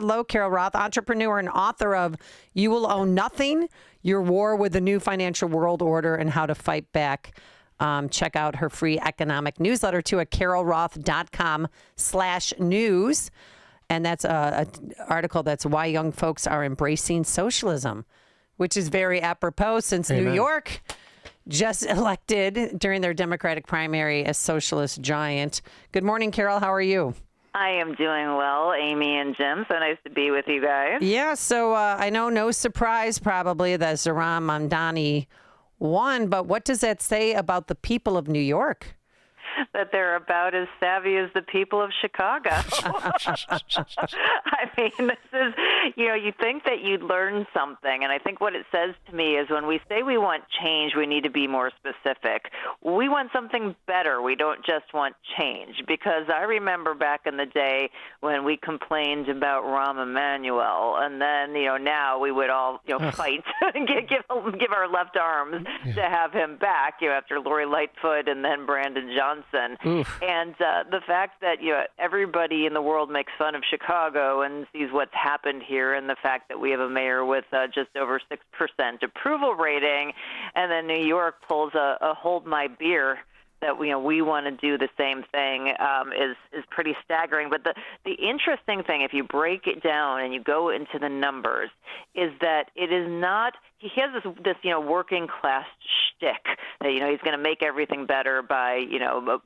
Hello, Carol Roth, entrepreneur and author of You Will Own Nothing, Your War with the New Financial World Order and How to Fight Back. Check out her free economic newsletter too at carolroth.com/news. And that's an article that's why young folks are embracing socialism, which is very apropos since Amen. New York just elected during their Democratic primary a socialist giant. Good morning, Carol. How are you? I am doing well, Amy and Jim. So nice to be with you guys. Yeah, so I know no surprise probably that Zohran Mamdani won, but what does that say about the people of New York? That they're about as savvy as the people of Chicago. I mean, this is, you think that you'd learn something. And I think what it says to me is when we say we want change, we need to be more specific. We want something better. We don't just want change. Because I remember back in the day when we complained about Rahm Emanuel, and then, now we would all, fight and give our left arms to have him back, after Lori Lightfoot and then Brandon Johnson. And the fact that everybody in the world makes fun of Chicago and sees what's happened here, and the fact that we have a mayor with just over 6% approval rating, and then New York pulls a hold my beer that we want to do the same thing is pretty staggering. But the interesting thing, if you break it down and you go into the numbers, is that it is not. He has this working class shtick that he's going to make everything better by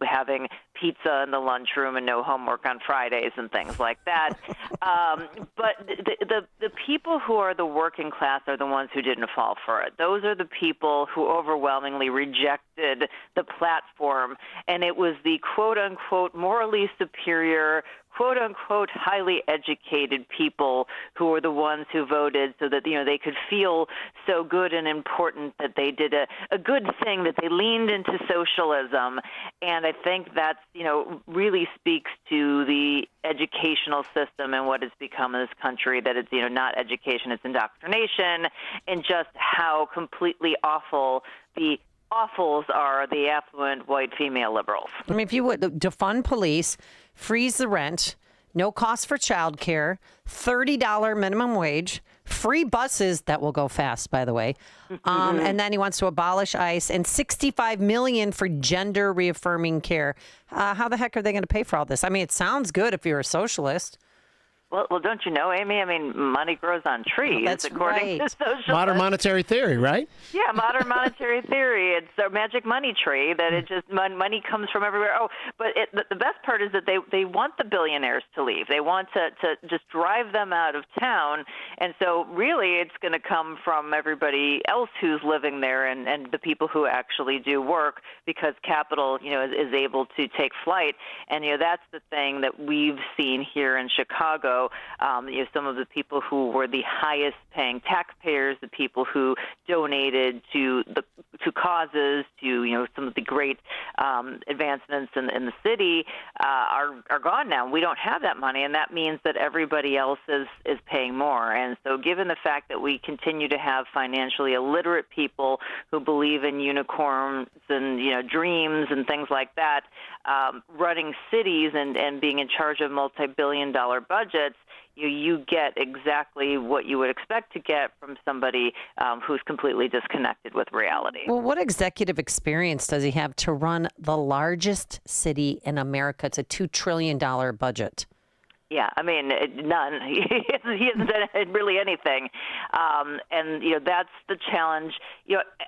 having pizza in the lunchroom and no homework on Fridays and things like that. But the people who are the working class are the ones who didn't fall for it. Those are the people who overwhelmingly rejected the platform, and it was the quote unquote morally superior, quote-unquote highly educated people who were the ones who voted so that, they could feel so good and important that they did a good thing, that they leaned into socialism. And I think that's, really speaks to the educational system and what it's become in this country, that it's, not education, it's indoctrination, and just how completely awful the awfuls are the affluent white female liberals. I mean, if you would defund police, freeze the rent, no cost for childcare, $30 minimum wage, free buses that will go fast, by the way, and then he wants to abolish ICE and $65 million for gender reaffirming care. How the heck are they going to pay for all this? I mean, it sounds good if you're a socialist. Well, don't you know, Amy? I mean, money grows on trees, That's according to socialism. Modern monetary theory, right? Yeah, modern monetary theory. It's a magic money tree that it just money comes from everywhere. Oh, but the best part is that they want the billionaires to leave. They want to just drive them out of town, and so really it's going to come from everybody else who's living there and the people who actually do work, because capital, is able to take flight. And that's the thing that we've seen here in Chicago. Some of the people who were the highest paying taxpayers, the people who donated to causes, to some of the great advancements in the city are gone now. We don't have that money, and that means that everybody else is paying more. And so given the fact that we continue to have financially illiterate people who believe in unicorns and dreams and things like that, running cities and being in charge of multi-billion-dollar budgets, you get exactly what you would expect to get from somebody who's completely disconnected with reality. Well, what executive experience does he have to run the largest city in America? It's a $2 trillion budget. Yeah, I mean, none. He hasn't done really anything. And, that's the challenge.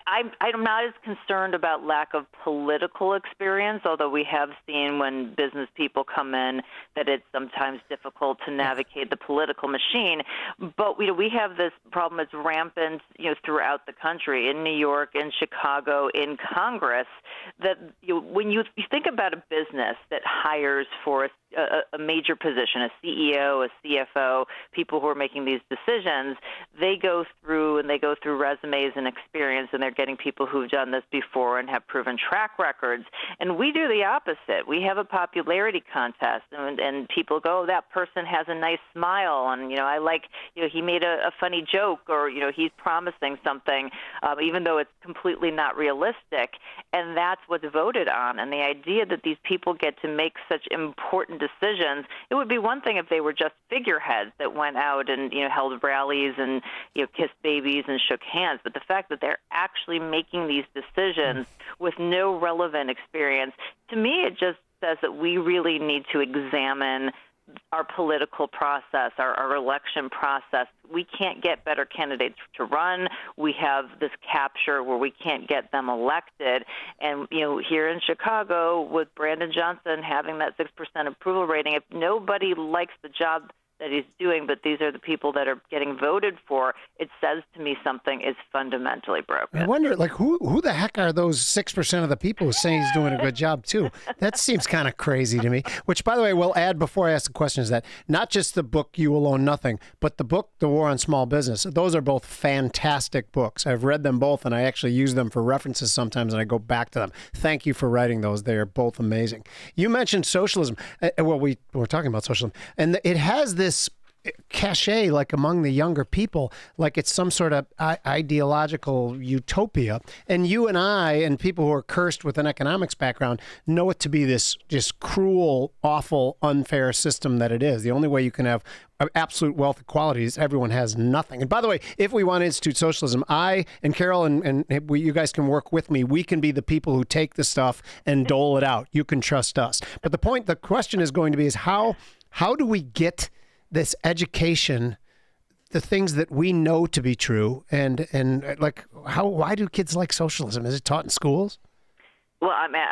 I'm not as concerned about lack of political experience, although we have seen when business people come in that it's sometimes difficult to navigate the political machine. But we have this problem that's rampant, throughout the country, in New York, in Chicago, in Congress, that when you think about a business that hires for a major position, a CEO, a CFO, people who are making these decisions, they go through resumes and experience, and they're getting people who've done this before and have proven track records. And we do the opposite. We have a popularity contest, and people go, oh, that person has a nice smile, and I like, he made a funny joke, or he's promising something, even though it's completely not realistic. And that's what's voted on. And the idea that these people get to make such important decisions. It would be one thing if they were just figureheads that went out and, held rallies and, kissed babies and shook hands. But the fact that they're actually making these decisions with no relevant experience, to me, it just says that we really need to examine our political process, our election process. We can't get better candidates to run. We have this capture where we can't get them elected. And, here in Chicago, with Brandon Johnson having that 6% approval rating, if nobody likes the job that he's doing, but these are the people that are getting voted for, it says to me something is fundamentally broken. I wonder, who the heck are those 6% of the people who say he's doing a good job, too? That seems kind of crazy to me. Which, by the way, we'll add before I ask the question is that not just the book You Will Own Nothing, but the book The War on Small Business. Those are both fantastic books. I've read them both, and I actually use them for references sometimes, and I go back to them. Thank you for writing those. They are both amazing. You mentioned socialism. Well, we were talking about socialism. And it has this cachet, like among the younger people, like it's some sort of ideological utopia. And you and I and people who are cursed with an economics background know it to be this just cruel, awful, unfair system that it is. The only way you can have absolute wealth equality is everyone has nothing. And by the way, if we want to institute socialism, I and Carol and you guys can work with me. We can be the people who take the stuff and dole it out. You can trust us. But the question is going to be is how do we get this education, the things that we know to be true, and why do kids like socialism? Is it taught in schools? Well, I mean,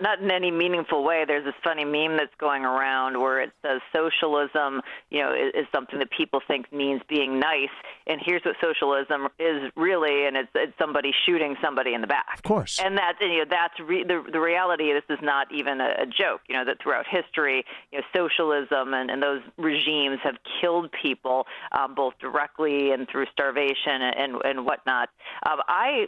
not in any meaningful way. There's this funny meme that's going around where it says socialism, is something that people think means being nice, and here's what socialism is really, and it's somebody shooting somebody in the back. Of course. And that's the reality. This is not even a joke. That throughout history, socialism and those regimes have killed people both directly and through starvation and whatnot. I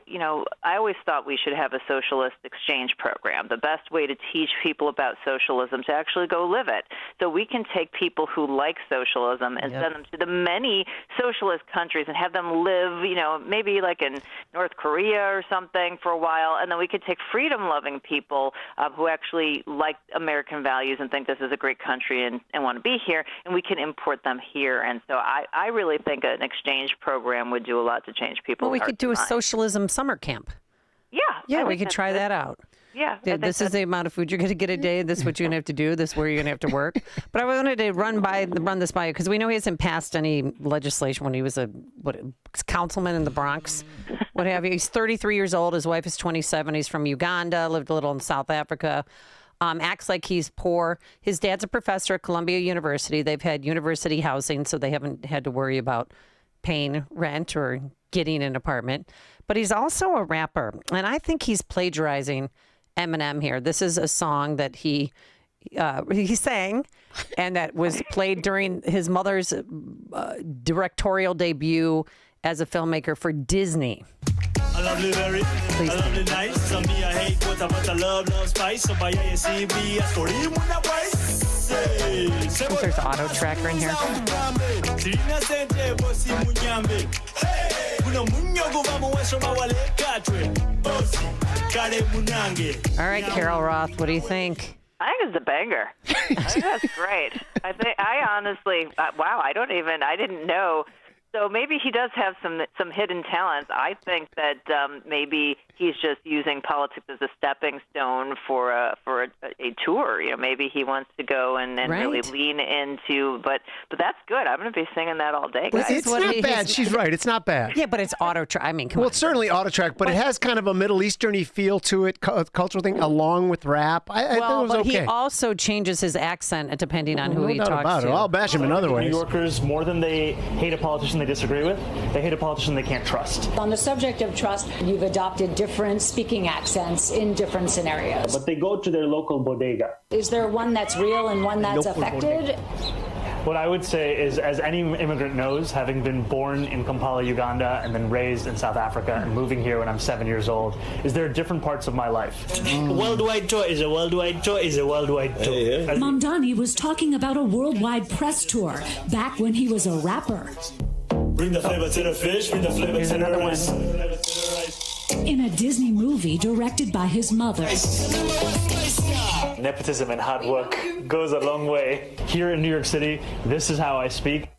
always thought we should have a socialist exchange program. The best way to teach people about socialism to actually go live it. So we can take people who like socialism and send them to the many socialist countries and have them live, maybe like in North Korea or something for a while. And then we could take freedom-loving people who actually like American values and think this is a great country and want to be here, and we can import them here. And so I really think an exchange program would do a lot to change people's Well, we could do a minds. Socialism summer camp. Yeah, we could try that out. Yeah. This is the amount of food you're going to get a day. This is what you're going to have to do. This is where you're going to have to work. But I wanted to run this by you because we know he hasn't passed any legislation when he was a councilman in the Bronx, what have you. He's 33 years old. His wife is 27. He's from Uganda, lived a little in South Africa. Acts like he's poor. His dad's a professor at Columbia University. They've had university housing, so they haven't had to worry about paying rent or getting an apartment. But he's also a rapper, and I think he's plagiarizing Eminem here. This is a song that he sang, and that was played during his mother's directorial debut as a filmmaker for Disney. I love the very, I love the nice. Some me I hate, but I love spice. So by ACB, I scored him with a price. There's auto tracker in here. All right, Carol Roth, what do you think? I think it's a banger. I think that's great. I honestly, wow, I didn't know. So maybe he does have some hidden talents. I think that maybe he's just using politics as a stepping stone for a tour. Maybe he wants to go and really lean into. But that's good. I'm going to be singing that all day, guys. It's not bad. She's right. It's not bad. Yeah, but it's auto track. I mean, come on. Well, it's certainly auto track, but it has kind of a Middle Eastern-y feel to it, cultural thing, along with rap. I thought it was okay. He also changes his accent depending on who he talks to. I'll bash him in other ways. New Yorkers, more than they hate a politician they disagree with, they hate a politician they can't trust. On the subject of trust, you've adopted different speaking accents in different scenarios. But they go to their local bodega. Is there one that's real and one that's affected? What I would say is, as any immigrant knows, having been born in Kampala, Uganda, and then raised in South Africa and moving here when I'm 7 years old, is there are different parts of my life. A worldwide tour is a worldwide tour is a worldwide tour. Mamdani was talking about a worldwide press tour back when he was a rapper. Bring the flavor to the fish, bring the flavor to the rice. In a Disney movie directed by his mother. nepotism and hard work goes a long way. Here in New York City, this is how I speak.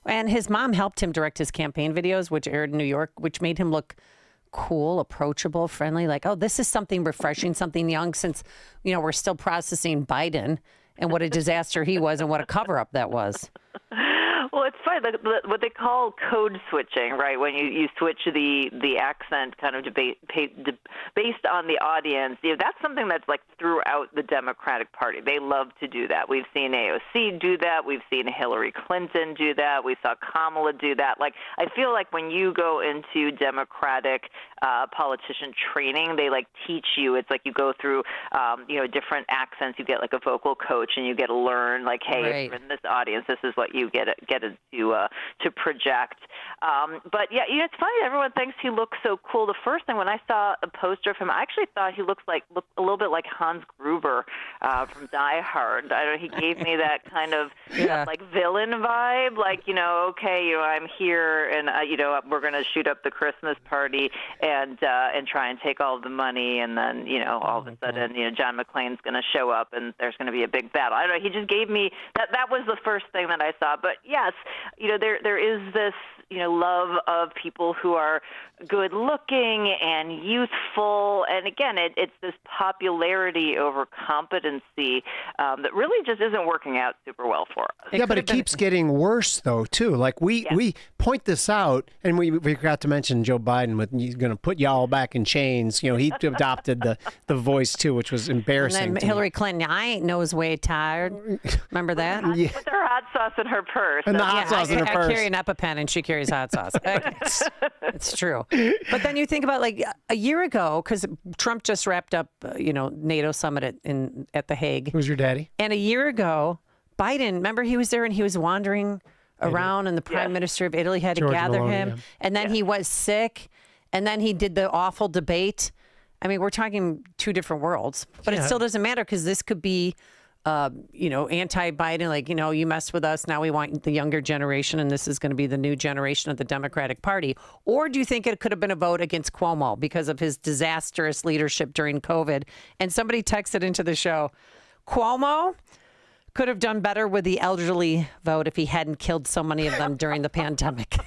And his mom helped him direct his campaign videos, which aired in New York, which made him look cool, approachable, friendly. Like, oh, this is something refreshing, something young, since, we're still processing Biden and what a disaster he was and what a cover-up that was. Well, it's funny, what they call code switching, right? When you switch the accent kind of based on the audience, that's something that's like throughout the Democratic Party. They love to do that. We've seen AOC do that. We've seen Hillary Clinton do that. We saw Kamala do that. Like, I feel like when you go into Democratic politician training, they like teach you. It's like you go through, different accents. You get like a vocal coach, and you get to learn, like, hey, right. If you're in this audience, this is what you get to project. But yeah, it's funny. Everyone thinks he looks so cool. The first thing when I saw a poster of him, I actually thought he looked a little bit like Hans Gruber from Die Hard. I don't know. He gave me that kind of like villain vibe. Like, okay, I'm here, and we're going to shoot up the Christmas party and try and take all of the money, and then all of a sudden John McClane's going to show up, and there's going to be a big battle. I don't know. He just gave me that. That was the first thing that I saw. But yes, there is this love of people who are good looking and youthful, and again, it's this popularity over competency that really just isn't working out super well for us. Yeah, but it keeps getting worse though too. Like we point this out, and we forgot to mention Joe Biden with he's going to put y'all back in chains. He adopted the voice too, which was embarrassing. And then Hillary Clinton, I ain't nose way tired. Remember that? With her hot sauce in her purse. And the hot sauce in her purse. I carry an EpiPen, and she carries hot sauce. It's true. But then you think about like a year ago, because Trump just wrapped up, NATO summit at The Hague. Who's your daddy? And a year ago, Biden, remember he was there and he was wandering around, and the prime minister of Italy had to gather him. Yeah. And then he was sick, and then he did the awful debate. I mean, we're talking two different worlds, but it still doesn't matter, because this could be anti-Biden, like, you messed with us, now we want the younger generation, and this is going to be the new generation of the Democratic Party? Or do you think it could have been a vote against Cuomo because of his disastrous leadership during COVID? And somebody texted into the show, Cuomo could have done better with the elderly vote if he hadn't killed so many of them during the pandemic.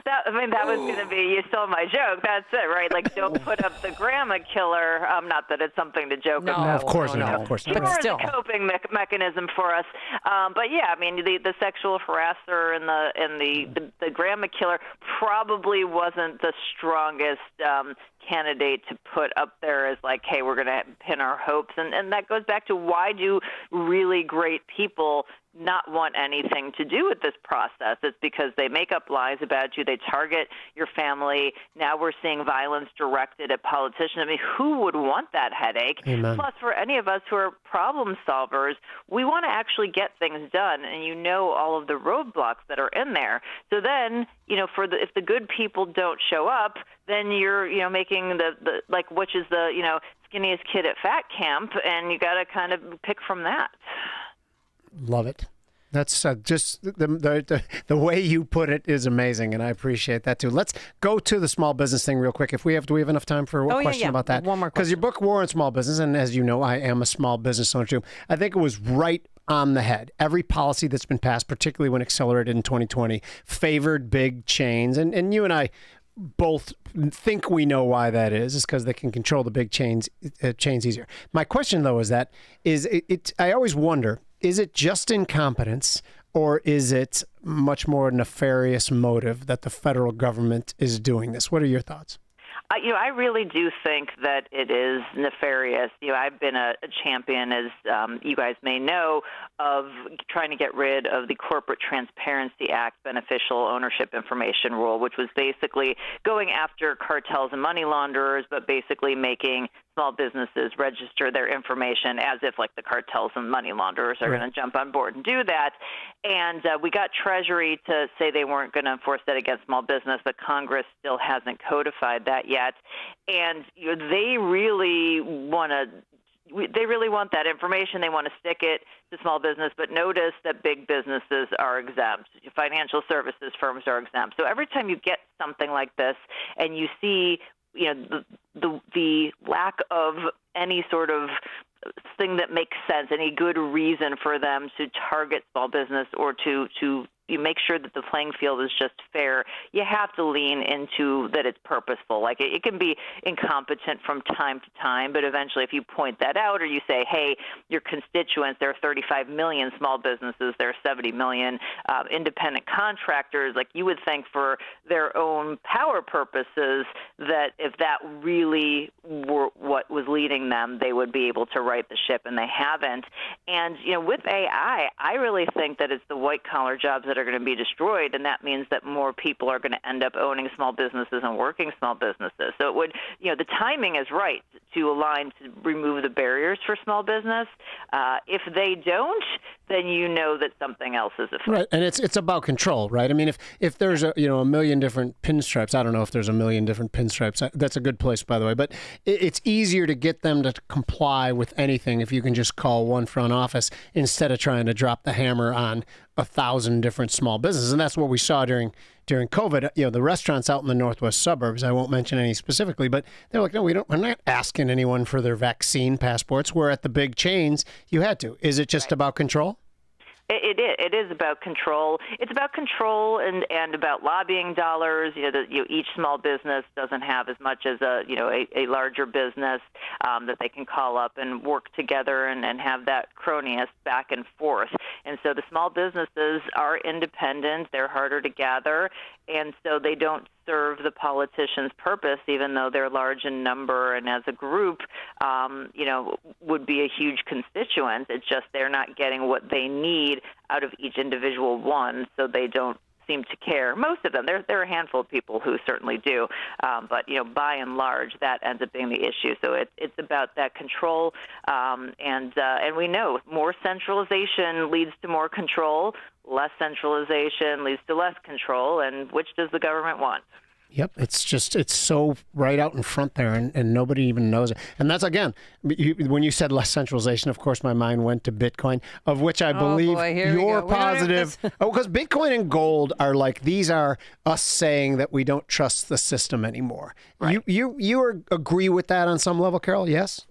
That was going to be, you stole my joke. That's it, right? Like, don't put up the grandma killer. Not that it's something to joke about. No, of course not. Of course not. But still, a coping mechanism for us. But yeah, I mean, the sexual harasser and the grandma killer probably wasn't the strongest candidate to put up there as like, hey, we're going to pin our hopes. And that goes back to, why do really great people not want anything to do with this process? It's because they make up lies about you. They target your family. Now we're seeing violence directed at politicians. I mean, who would want that headache? Amen. Plus, for any of us who are problem solvers, we want to actually get things done, and all of the roadblocks that are in there. So then, if the good people don't show up, then you're making the which is the skinniest kid at fat camp, and you got to kind of pick from that. Love it. That's just the way you put it is amazing, and I appreciate that too. Let's go to the small business thing real quick. Do we have enough time for a question about that? One more question. Because your book, War on Small Business, and as you know, I am a small business owner too. I think it was right on the head. Every policy that's been passed, particularly when accelerated in 2020, favored big chains, and you and I both think we know why that is because they can control the big chains easier. My question though is I always wonder, is it just incompetence, or is it much more nefarious motive that the federal government is doing this? What are your thoughts? I really do think that it is nefarious. I've been a champion, as you guys may know, of trying to get rid of the Corporate Transparency Act beneficial ownership information rule, which was basically going after cartels and money launderers, but basically making small businesses register their information as if like the cartels and money launderers are going to jump on board and do that. And we got Treasury to say they weren't going to enforce that against small business, but Congress still hasn't codified that yet. And they really want that information. They want to stick it to small business, but notice that big businesses are exempt. Financial services firms are exempt. So every time you get something like this and you see the lack of any sort of something that makes sense, any good reason for them to target small business or to you make sure that the playing field is just fair, you have to lean into that it's purposeful. Like it can be incompetent from time to time, but eventually if you point that out or you say, hey, your constituents, there are 35 million small businesses, there are 70 million independent contractors, like you would think for their own power purposes that if that really were what was leading them, they would be able to right the ship, and they haven't. And, with AI, I really think that it's the white-collar jobs that are going to be destroyed, and that means that more people are going to end up owning small businesses and working small businesses. So it would, the timing is right to align to remove the barriers for small business. If they don't, then that something else is afoot. Right, and it's about control, right? I mean, if there's a million different pinstripes, I don't know if there's a million different pinstripes. That's a good place, by the way. But it's easier to get them to comply with anything if you can just call one front office instead of trying to drop the hammer on 1,000 different small businesses. And that's what we saw during COVID. The restaurants out in the northwest suburbs, I won't mention any specifically, but they're like, no, we're not asking anyone for their vaccine passports. Where at the big chains, you had to. Is it just about control? It is about control. It's about control and about lobbying dollars. Each small business doesn't have as much as a larger business that they can call up and work together and have that cronyist back and forth. And so the small businesses are independent. They're harder to gather, and so they don't serve the politicians' purpose, even though they're large in number and as a group, would be a huge constituent. It's just they're not getting what they need out of each individual one, so they don't seem to care. Most of them, there are a handful of people who certainly do, but by and large, that ends up being the issue. So it's about that control, and we know more centralization leads to more control. Less centralization leads to less control, and which does the government want? Yep, it's so right out in front there, and nobody even knows it. And that's, again, when you said less centralization, of course, my mind went to Bitcoin, of which I believe you're positive. Because Bitcoin and gold are like, these are us saying that we don't trust the system anymore. Right. You agree with that on some level, Carol? Yes?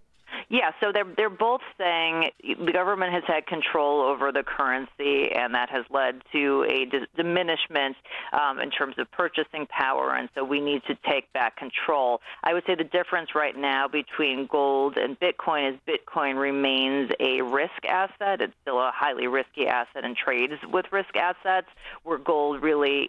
Yeah, so they're both saying the government has had control over the currency, and that has led to a diminishment in terms of purchasing power, and so we need to take back control. I would say the difference right now between gold and Bitcoin is Bitcoin remains a risk asset. It's still a highly risky asset and trades with risk assets, where gold really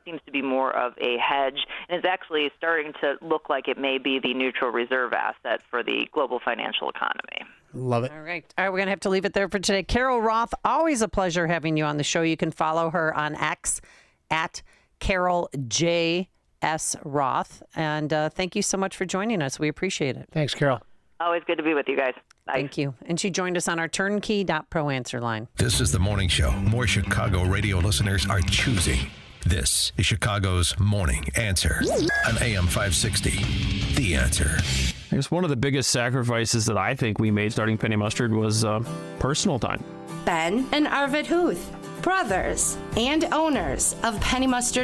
seems to be more of a hedge, and is actually starting to look like it may be the neutral reserve asset for the global financial economy. Love it. All right. We're going to have to leave it there for today. Carol Roth, always a pleasure having you on the show. You can follow her on X at Carol J.S. Roth. And thank you so much for joining us. We appreciate it. Thanks, Carol. Always good to be with you guys. Bye. Thank you. And she joined us on our turnkey.pro answer line. This is the morning show more Chicago radio listeners are choosing. This is Chicago's Morning Answer on AM 560. The Answer. I guess one of the biggest sacrifices that I think we made starting Penny Mustard was personal time. Ben and Arvid Huth, brothers and owners of Penny Mustard